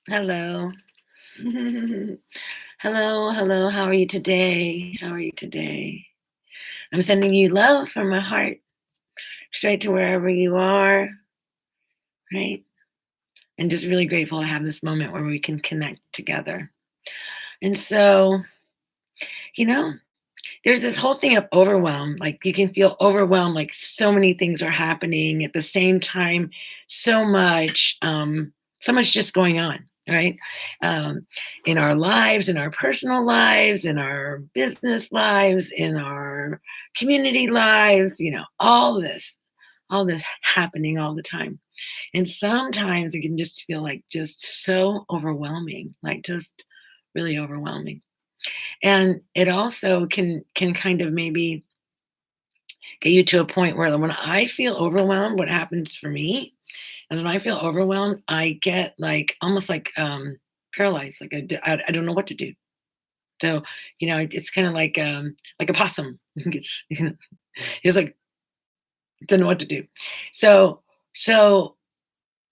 Hello. Hello, hello. How are you today? How are you today? I'm sending you love from my heart straight to wherever you are, right? And just really grateful to have this moment where we can connect together. And so, you know, there's this whole thing of overwhelm. Like you can feel overwhelmed, like so many things are happening at the same time, so much just going on, right? Um, in our lives, in our personal lives, in our business lives, in our community lives, all this happening all the time. And sometimes it can just feel like just so overwhelming, like just really overwhelming. And it also can kind of maybe get you to a point where when I feel overwhelmed, what happens for me is when I feel overwhelmed, I get like almost like paralyzed, like I don't know what to do. So it's kind of like a possum. It's it's like don't know what to do. So so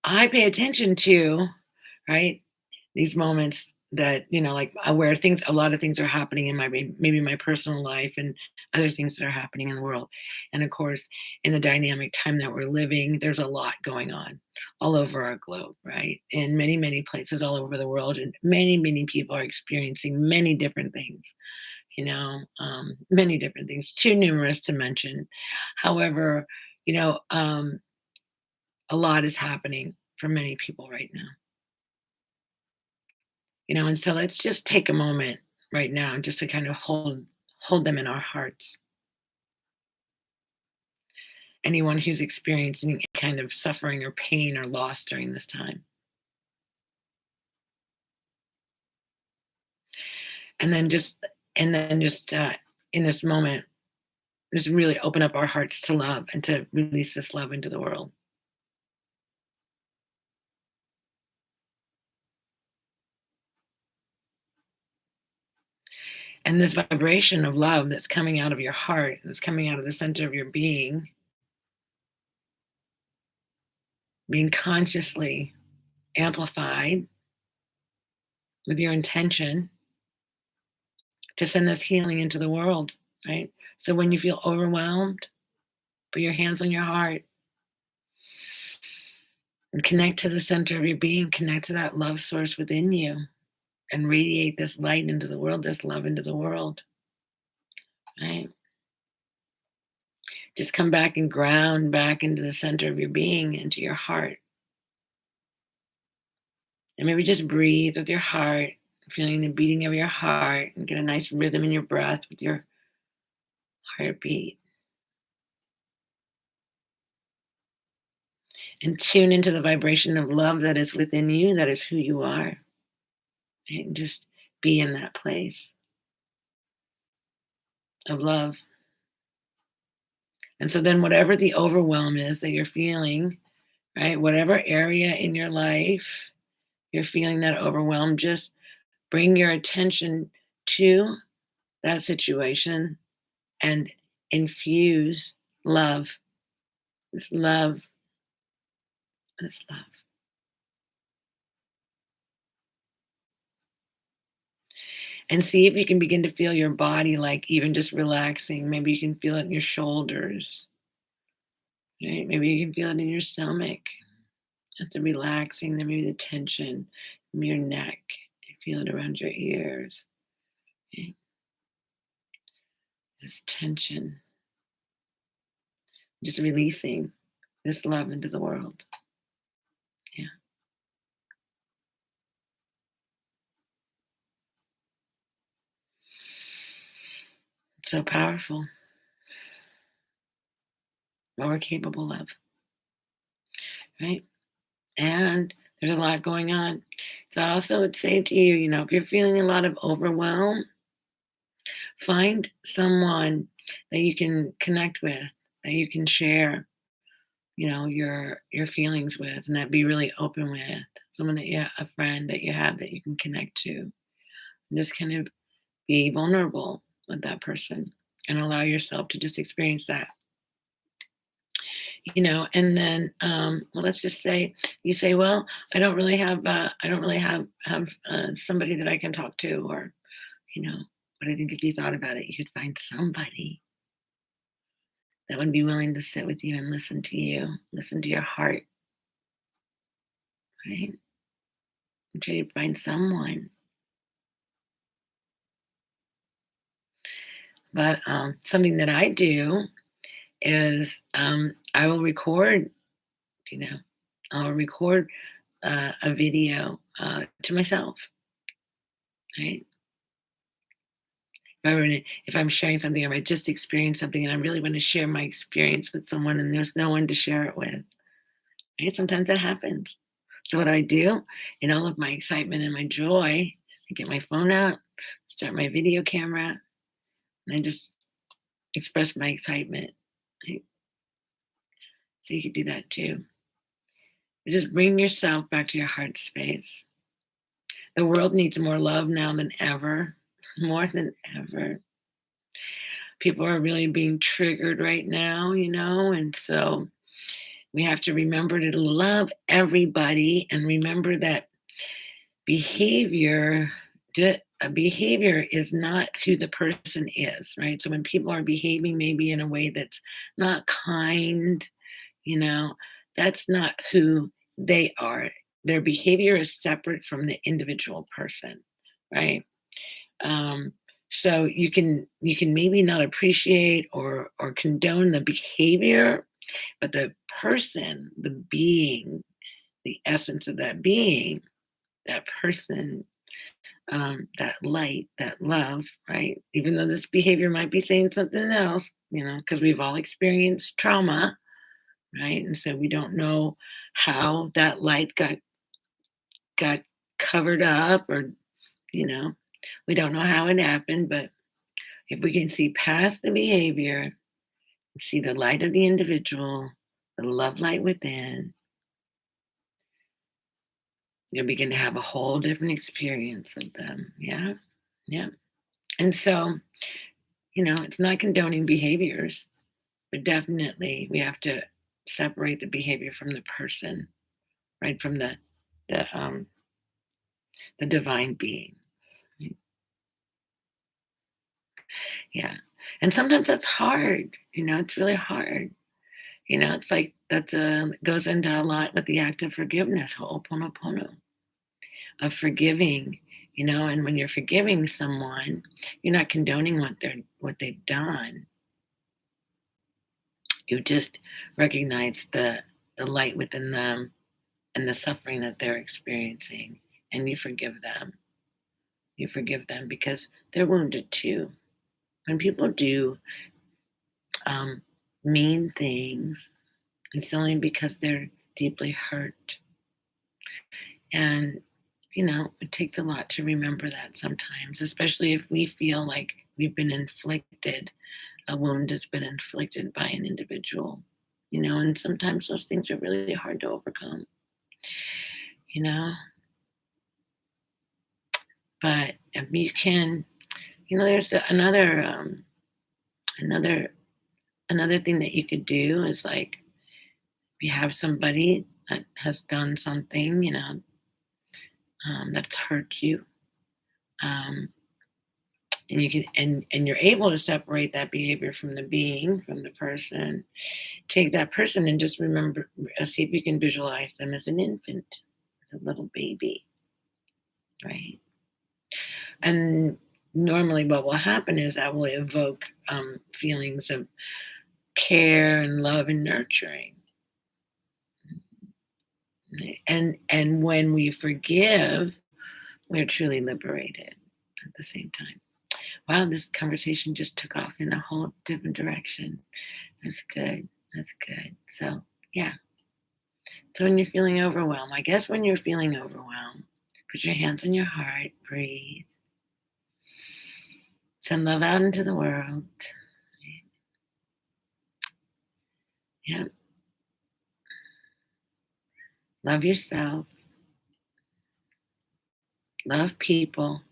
I pay attention to, right, these moments that, like, where a lot of things are happening in maybe my personal life and other things that are happening in the world. And of course, in the dynamic time that we're living, there's a lot going on all over our globe, right? In many, many places all over the world. And many, many people are experiencing many different things, many different things, too numerous to mention. However, you know, um, a lot is happening for many people right now. And so let's just take a moment right now just to kind of hold them in our hearts. Anyone who's experiencing any kind of suffering or pain or loss during this time. And then just in this moment, just really open up our hearts to love and to release this love into the world. And this vibration of love that's coming out of your heart, that's coming out of the center of your being consciously amplified with your intention to send this healing into the world, right? So when you feel overwhelmed, put your hands on your heart and connect to the center of your being, connect to that love source within you and radiate this light into the world, this love into the world, right? Just come back and ground back into the center of your being, into your heart. And maybe just breathe with your heart, feeling the beating of your heart, and get a nice rhythm in your breath with your heartbeat. And tune into the vibration of love that is within you, that is who you are. Right? And just be in that place of love. And so then, whatever the overwhelm is that you're feeling, right, whatever area in your life you're feeling that overwhelm, just bring your attention to that situation and infuse love, this love, this love. And see if you can begin to feel your body like even just relaxing. Maybe you can feel it in your shoulders, right? Maybe you can feel it in your stomach. That's the relaxing, then maybe the tension in your neck. You feel it around your ears. Okay? This tension, just releasing this love into the world. Yeah, it's so powerful. What we're capable of, right? And there's a lot going on. So I also would say to you, if you're feeling a lot of overwhelm, find someone that you can connect with, that you can share, your feelings with, and that be really open with. Someone a friend that you have that you can connect to, and just kind of be vulnerable with that person and allow yourself to just experience that. And then, well, let's just say you say, well, I don't really have somebody that I can talk to, or, you know, but I think if you thought about it, you could find somebody that would be willing to sit with you and listen to your heart, right? Until you find someone. But something that I do is I will record, you know, I'll record a video to myself, right? If I'm sharing something, or I just experienced something and I really want to share my experience with someone and there's no one to share it with, right? Sometimes that happens. So what I do in all of my excitement and my joy, I get my phone out, start my video camera, and I just express my excitement. Right? So you could do that too. You just bring yourself back to your heart space. The world needs more love now than ever, more than ever. People are really being triggered right now, and so we have to remember to love everybody and remember that behavior behavior is not who the person is, right? So when people are behaving maybe in a way that's not kind, you know, that's not who they are. Their behavior is separate from the individual person, right? Um, so you can maybe not appreciate or condone the behavior, but the person, the being, the essence of that being, that person, that light, that love, right? Even though this behavior might be saying something else, because we've all experienced trauma, right? And so we don't know how that light got covered up, or you know, we don't know how it happened, but if we can see past the behavior, see the light of the individual, the love light within, you'll begin to have a whole different experience of them. Yeah. Yeah. And so, it's not condoning behaviors, but definitely we have to separate the behavior from the person, right? From the the divine being. Right? Yeah. And sometimes that's hard, it's really hard. It's like that's goes into a lot with the act of forgiveness, ho'oponopono, of forgiving, and when you're forgiving someone, you're not condoning what they've done. You just recognize the light within them and the suffering that they're experiencing, and you forgive them. You forgive them because they're wounded too. When people do um, mean things, it's only because they're deeply hurt. And, it takes a lot to remember that sometimes, especially if we feel like we've been inflicted, a wound has been inflicted by an individual, and sometimes those things are really hard to overcome, you know. But if you can, there's another another thing that you could do is like if you have somebody that has done something, that's hurt you, um, and you can and you're able to separate that behavior from the being, from the person. Take that person and just remember, see if you can visualize them as an infant, as a little baby, right? And normally, what will happen is that will evoke feelings of care and love and nurturing. Right? And when we forgive, we're truly liberated at the same time. Wow, this conversation just took off in a whole different direction. That's good. That's good. So, yeah. So, when you're feeling overwhelmed, I guess when you're feeling overwhelmed, put your hands on your heart, breathe, send love out into the world. Yeah. Love yourself, love people,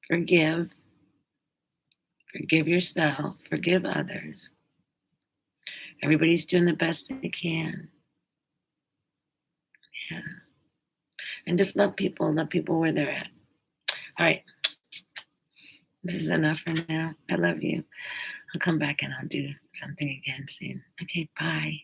forgive, forgive yourself, forgive others. Everybody's doing the best they can. Yeah. And just love people where they're at. All right. This is enough for now. I love you. I'll come back and I'll do something again soon. Okay, bye.